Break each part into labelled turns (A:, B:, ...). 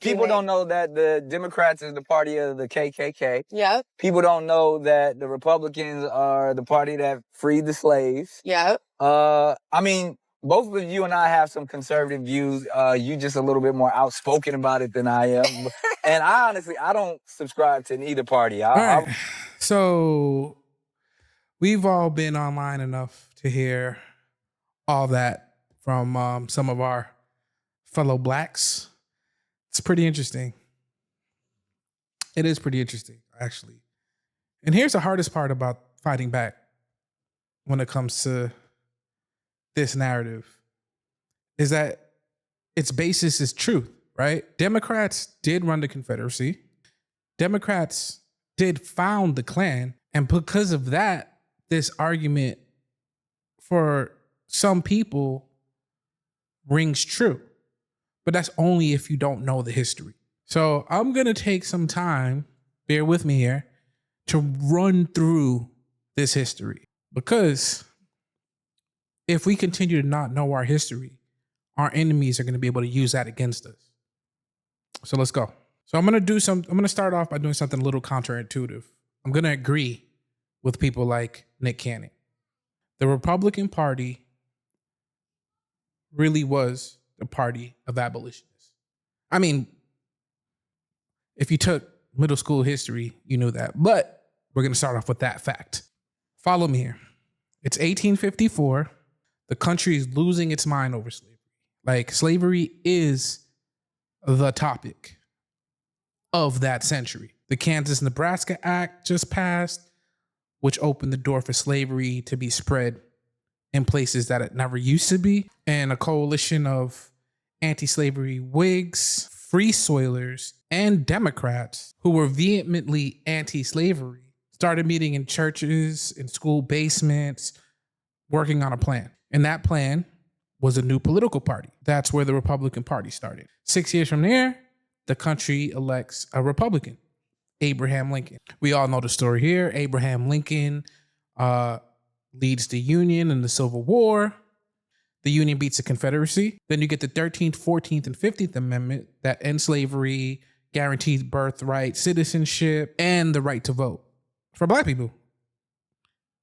A: People don't know that the Democrats is the party of the KKK.
B: Yep.
A: People don't know that the Republicans are the party that freed the slaves.
B: Yep.
A: I mean, both of you and I have some conservative views. You just a little bit more outspoken about it than I am. And I don't subscribe to neither party.
C: All right. So we've all been online enough to hear all that from some of our fellow blacks. It's pretty interesting. It is pretty interesting, actually. And here's the hardest part about fighting back when it comes to this narrative is that its basis is truth, right? Democrats did run the Confederacy. Democrats did found the Klan. And because of that, this argument for some people rings true. But that's only if you don't know the history. So I'm going to take some time, bear with me here, to run through this history. Because if we continue to not know our history, our enemies are going to be able to use that against us. So let's go. So I'm going to start off by doing something a little counterintuitive. I'm going to agree with people like Nick Cannon. The Republican Party really was the party of abolitionists. I mean, if you took middle school history, you knew that. But we're going to start off with that fact. Follow me here. It's 1854. The country is losing its mind over slavery. Like, slavery is the topic of that century. The Kansas-Nebraska Act just passed, which opened the door for slavery to be spread in places that it never used to be. And a coalition of anti-slavery Whigs, Free Soilers, and Democrats who were vehemently anti-slavery started meeting in churches, in school basements, working on a plan. And that plan was a new political party. That's where the Republican Party started. 6 years from there, the country elects a Republican, Abraham Lincoln. We all know the story here. Abraham Lincoln leads the Union in the Civil War. The Union beats the Confederacy. Then you get the 13th, 14th, and 15th Amendment that end slavery, guarantees birthright citizenship, and the right to vote for Black people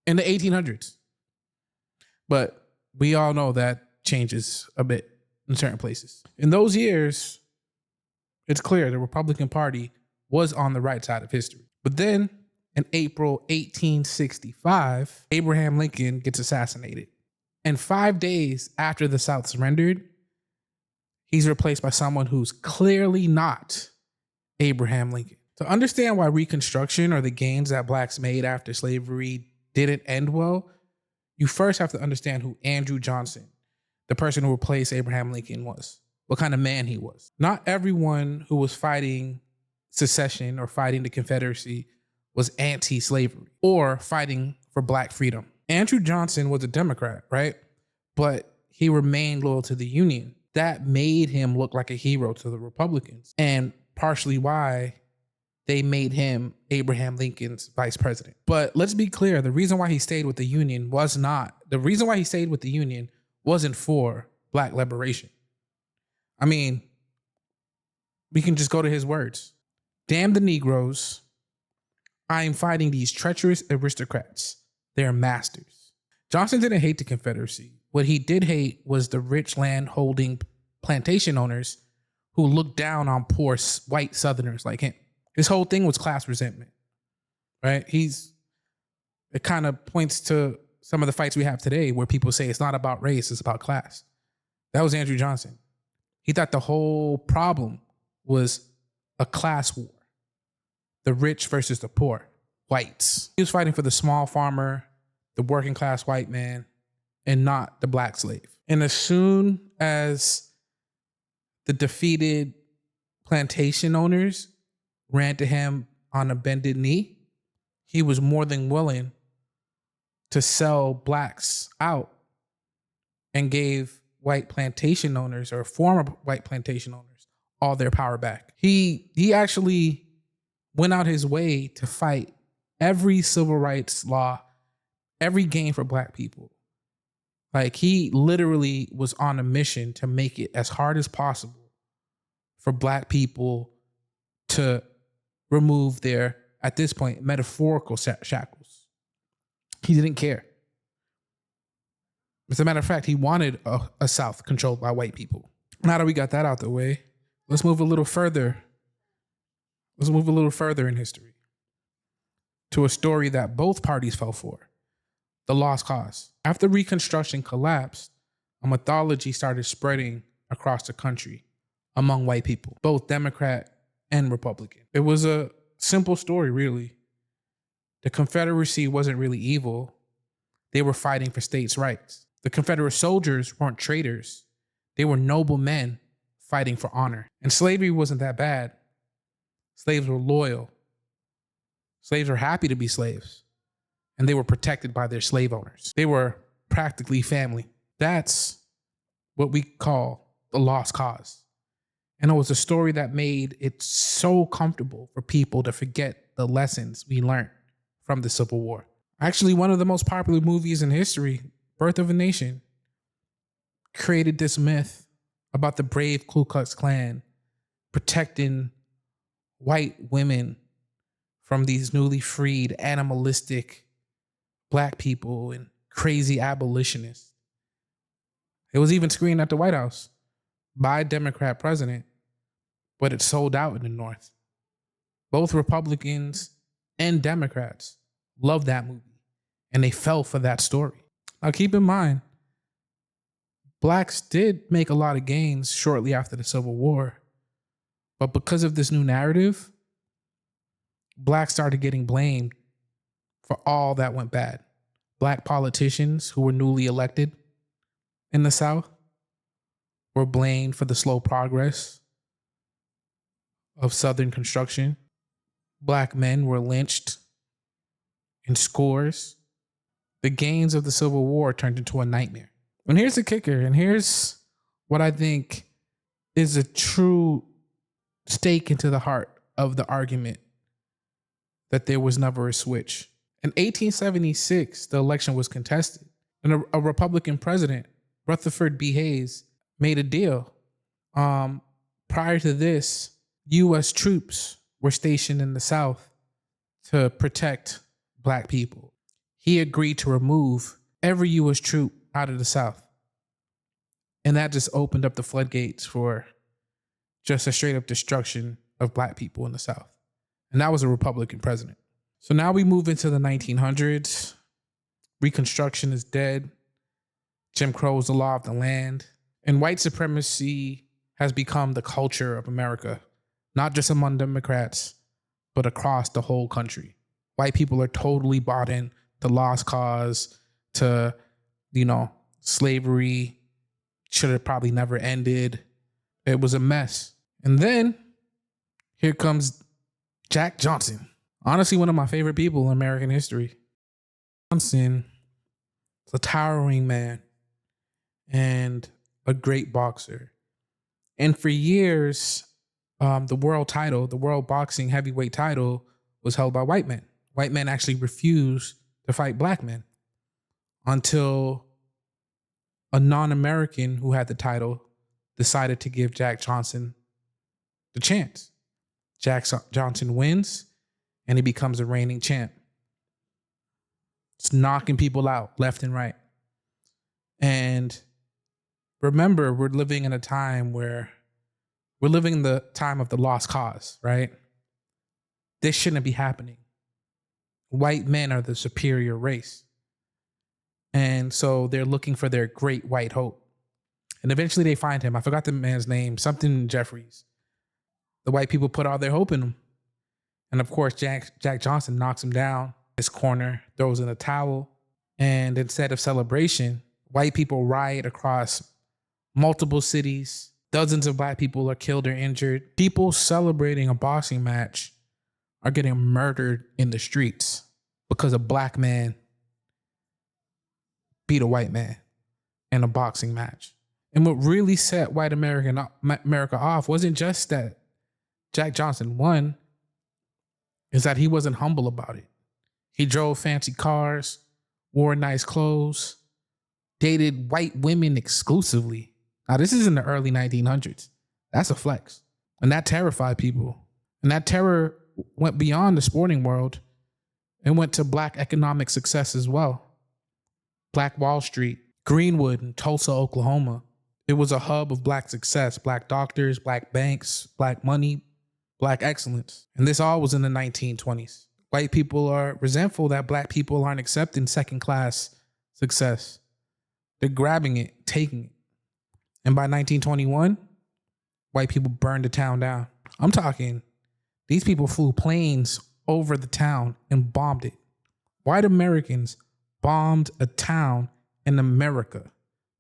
C: in the 1800s. But we all know that changes a bit in certain places. In those years, it's clear the Republican Party was on the right side of history. But then in April 1865, Abraham Lincoln gets assassinated. And 5 days after the South surrendered, he's replaced by someone who's clearly not Abraham Lincoln. To understand why Reconstruction or the gains that Blacks made after slavery didn't end well, you first have to understand who Andrew Johnson, the person who replaced Abraham Lincoln, was. What kind of man he was. Not everyone who was fighting secession or fighting the Confederacy was anti-slavery or fighting for Black freedom. Andrew Johnson was a Democrat, right? But he remained loyal to the Union. That made him look like a hero to the Republicans, and partially why they made him Abraham Lincoln's vice president. But let's be clear, the reason why he stayed with the Union wasn't for Black liberation. I mean, we can just go to his words. Damn the Negroes. I am fighting these treacherous aristocrats. They're masters. Johnson didn't hate the Confederacy. What he did hate was the rich land-holding plantation owners who looked down on poor white Southerners like him. His whole thing was class resentment, right? It kind of points to some of the fights we have today where people say it's not about race, it's about class. That was Andrew Johnson. He thought the whole problem was a class war. The rich versus the poor, whites. He was fighting for the small farmer, the working class white man, and not the Black slave. And as soon as the defeated plantation owners ran to him on a bended knee, he was more than willing to sell Blacks out and gave white plantation owners or former white plantation owners all their power back. He actually went out his way to fight every civil rights law, every gain for Black people. Like, he literally was on a mission to make it as hard as possible for Black people to remove their, at this point, metaphorical shackles. He didn't care. As a matter of fact, he wanted a South controlled by white people. Now that we got that out the way, let's move a little further. Let's move a little further in history to a story that both parties fell for, the lost cause. After Reconstruction collapsed, a mythology started spreading across the country among white people, both Democrat and Republican. It was a simple story, really. The Confederacy wasn't really evil. They were fighting for states' rights. The Confederate soldiers weren't traitors. They were noble men fighting for honor. And slavery wasn't that bad. Slaves were loyal. Slaves were happy to be slaves. And they were protected by their slave owners. They were practically family. That's what we call the lost cause. And it was a story that made it so comfortable for people to forget the lessons we learned from the Civil War. Actually, one of the most popular movies in history, Birth of a Nation, created this myth about the brave Ku Klux Klan protecting white women from these newly freed, animalistic Black people and crazy abolitionists. It was even screened at the White House by a Democrat president, but it sold out in the North. Both Republicans and Democrats loved that movie, and they fell for that story. Now, keep in mind, Blacks did make a lot of gains shortly after the Civil War, but because of this new narrative, Blacks started getting blamed for all that went bad. Black politicians who were newly elected in the South were blamed for the slow progress of Southern construction. Black men were lynched in scores. The gains of the Civil War turned into a nightmare. And here's the kicker, and here's what I think is a true stake into the heart of the argument that there was never a switch. In 1876, the election was contested, and a Republican president, Rutherford B. Hayes, made a deal. Prior to this, U.S. troops were stationed in the South to protect Black people. He agreed to remove every U.S. troop out of the South. And that just opened up the floodgates for just a straight up destruction of Black people in the South. And that was a Republican president. So now we move into the 1900s. Reconstruction is dead. Jim Crow is the law of the land. And white supremacy has become the culture of America, not just among Democrats, but across the whole country. White people are totally bought in to lost cause, to, slavery should have probably never ended. It was a mess. And then here comes Jack Johnson. Honestly, one of my favorite people in American history. Johnson is a towering man and a great boxer. And for years, the world boxing heavyweight title was held by white men. White men actually refused to fight Black men until a non-American who had the title decided to give Jack Johnson the chance. Jack Johnson wins, and he becomes a reigning champ. It's knocking people out left and right. And remember, we're living in a time where we're living in the time of the lost cause, right? This shouldn't be happening. White men are the superior race. And so they're looking for their great white hope. And eventually they find him. I forgot the man's name, something Jeffries. The white people put all their hope in him. And of course, Jack Johnson knocks him down his corner, throws in a towel. And instead of celebration, white people riot across multiple cities. Dozens of Black people are killed or injured. People celebrating a boxing match are getting murdered in the streets because a Black man beat a white man in a boxing match. And what really set white America off wasn't just that Jack Johnson won, is that he wasn't humble about it. He drove fancy cars, wore nice clothes, dated white women exclusively. Now, this is in the early 1900s. That's a flex. And that terrified people. And that terror went beyond the sporting world and went to Black economic success as well. Black Wall Street, Greenwood, and Tulsa, Oklahoma. It was a hub of Black success, Black doctors, Black banks, Black money, Black excellence. And this all was in the 1920s. White people are resentful that Black people aren't accepting second-class success. They're grabbing it, taking it. And by 1921, white people burned the town down. I'm talking, these people flew planes over the town and bombed it. White Americans bombed a town in America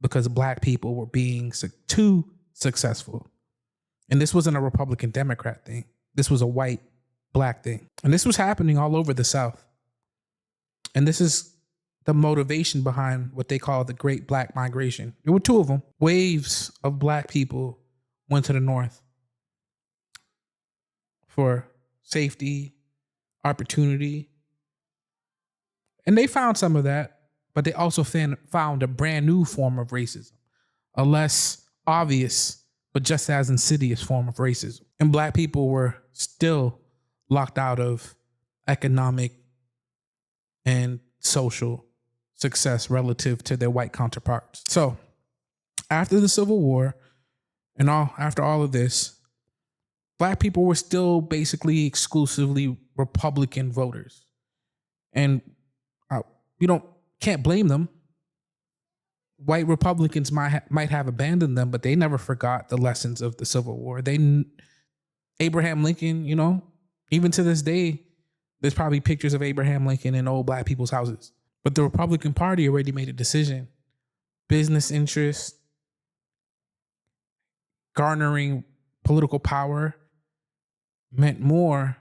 C: because Black people were being too successful. And this wasn't a Republican Democrat thing. This was a white Black thing. And this was happening all over the South. And this is the motivation behind what they call the Great Black Migration. There were two of them. Waves of Black people went to the North for safety, opportunity. And they found some of that, but they also found a brand new form of racism, a less obvious, but just as insidious form of racism. And Black people were still locked out of economic and social success relative to their white counterparts. So after the Civil War and after all of this, Black people were still basically exclusively Republican voters. And can't blame them. White Republicans might have abandoned them, but they never forgot the lessons of the Civil War. Abraham Lincoln, even to this day, there's probably pictures of Abraham Lincoln in old Black people's houses. But the Republican Party already made a decision. Business interests, garnering political power meant more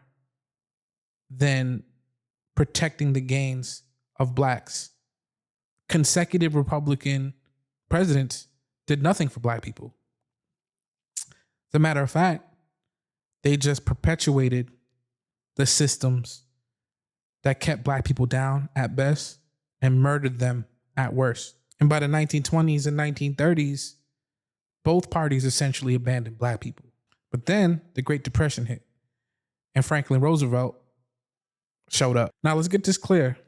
C: than protecting the gains of Blacks. Consecutive Republican presidents did nothing for Black people. As a matter of fact, they just perpetuated the systems that kept Black people down at best and murdered them at worst. And by the 1920s and 1930s, both parties essentially abandoned Black people. But then the Great Depression hit and Franklin Roosevelt showed up. Now let's get this clear.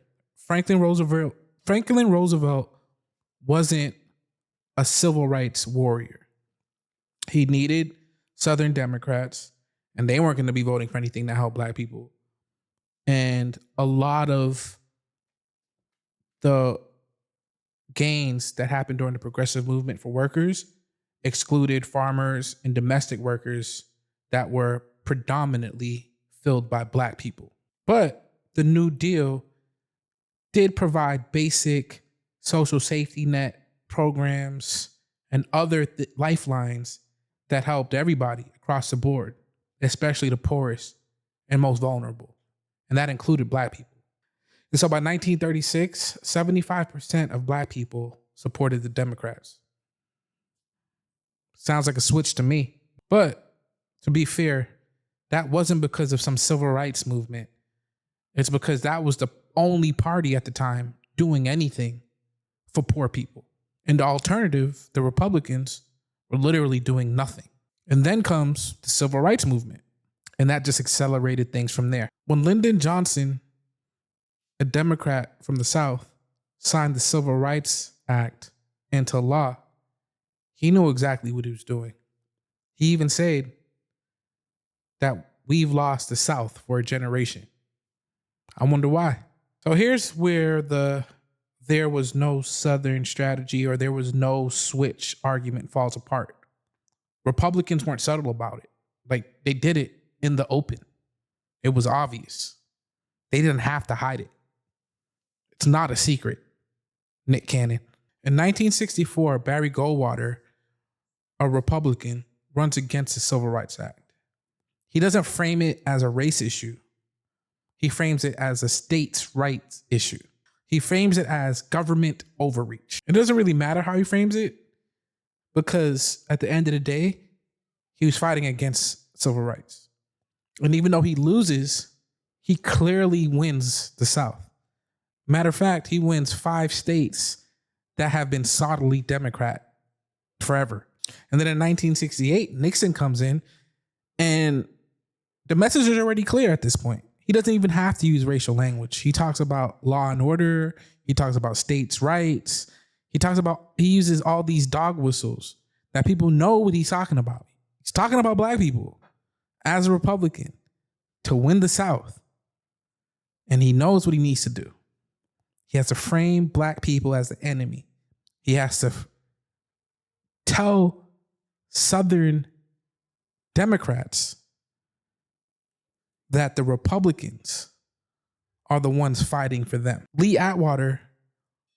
C: Franklin Roosevelt wasn't a civil rights warrior. He needed Southern Democrats, and they weren't going to be voting for anything that helped Black people. And a lot of the gains that happened during the progressive movement for workers excluded farmers and domestic workers that were predominantly filled by Black people. But the New Deal did provide basic social safety net programs and other lifelines that helped everybody across the board, especially the poorest and most vulnerable. And that included Black people. And so by 1936, 75% of Black people supported the Democrats. Sounds like a switch to me. But to be fair, that wasn't because of some civil rights movement. It's because that was the only party at the time doing anything for poor people. And the alternative, the Republicans, were literally doing nothing. And then comes the civil rights movement. And that just accelerated things from there. When Lyndon Johnson, a Democrat from the South, signed the Civil Rights Act into law, he knew exactly what he was doing. He even said that we've lost the South for a generation. I wonder why. So here's where there was no Southern strategy or there was no switch argument falls apart. Republicans weren't subtle about it. Like, they did it in the open. It was obvious. They didn't have to hide it. It's not a secret, Nick Cannon. In 1964, Barry Goldwater, a Republican, runs against the Civil Rights Act. He doesn't frame it as a race issue. He frames it as a states' rights issue. He frames it as government overreach. It doesn't really matter how he frames it, because at the end of the day, he was fighting against civil rights. And even though he loses, he clearly wins the South. Matter of fact, he wins 5 states that have been solidly Democrat forever. And then in 1968, Nixon comes in And the message is already clear at this point. He doesn't even have to use racial language. He talks about law and order. He talks about states' rights. He uses all these dog whistles that people know what he's talking about. He's talking about black people as a Republican to win the South. And he knows what he needs to do. He has to frame black people as the enemy. He has to tell Southern Democrats that the Republicans are the ones fighting for them. Lee Atwater,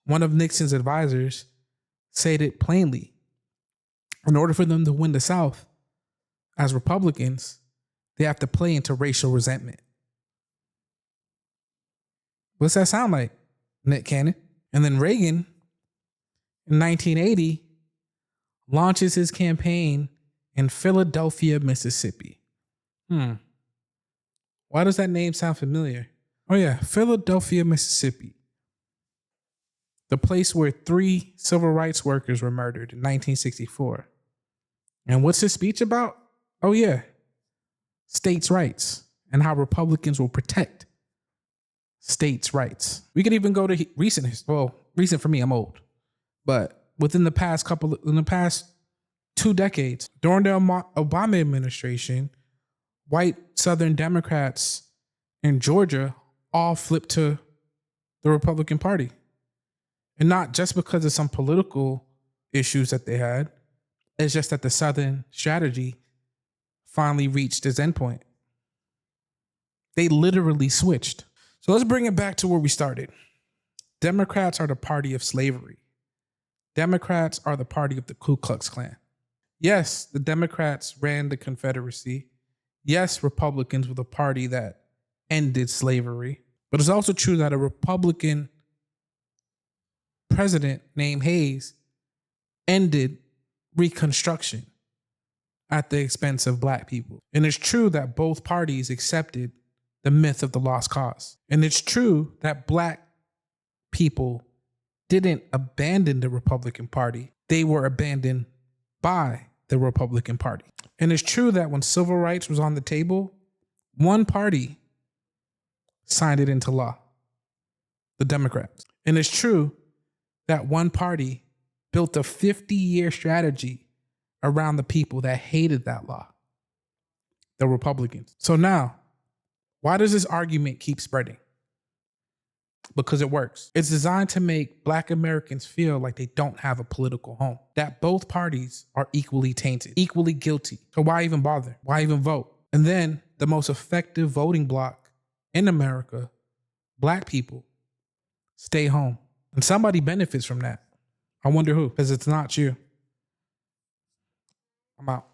C: one of Nixon's advisors, said it plainly. In order for them to win the South as Republicans, they have to play into racial resentment. What's that sound like, Nick Cannon? And then Reagan, in 1980, launches his campaign in Philadelphia, Mississippi. Why does that name sound familiar? Oh yeah, Philadelphia, Mississippi. The place where 3 civil rights workers were murdered in 1964. And what's his speech about? Oh yeah, states' rights and how Republicans will protect states' rights. We could even go to recent for me, I'm old. But within the past 2 decades, during the Obama administration, white Southern Democrats in Georgia all flipped to the Republican Party. And not just because of some political issues that they had. It's just that the Southern strategy finally reached its endpoint. They literally switched. So let's bring it back to where we started. Democrats are the party of slavery. Democrats are the party of the Ku Klux Klan. Yes, the Democrats ran the Confederacy. Yes, Republicans were the party that ended slavery. But it's also true that a Republican president named Hayes ended Reconstruction at the expense of black people. And it's true that both parties accepted the myth of the lost cause. And it's true that black people didn't abandon the Republican Party. They were abandoned by the Republican Party. And it's true that when civil rights was on the table, one party signed it into law, the Democrats. And it's true that one party built a 50-year strategy around the people that hated that law, the Republicans. So now, why does this argument keep spreading? Because it works. It's designed to make black Americans feel like they don't have a political home, that both parties are equally tainted, equally guilty. So why even bother? Why even vote? And then the most effective voting bloc in America, black people, stay home. And somebody benefits from that. I wonder who, because it's not you. I'm out.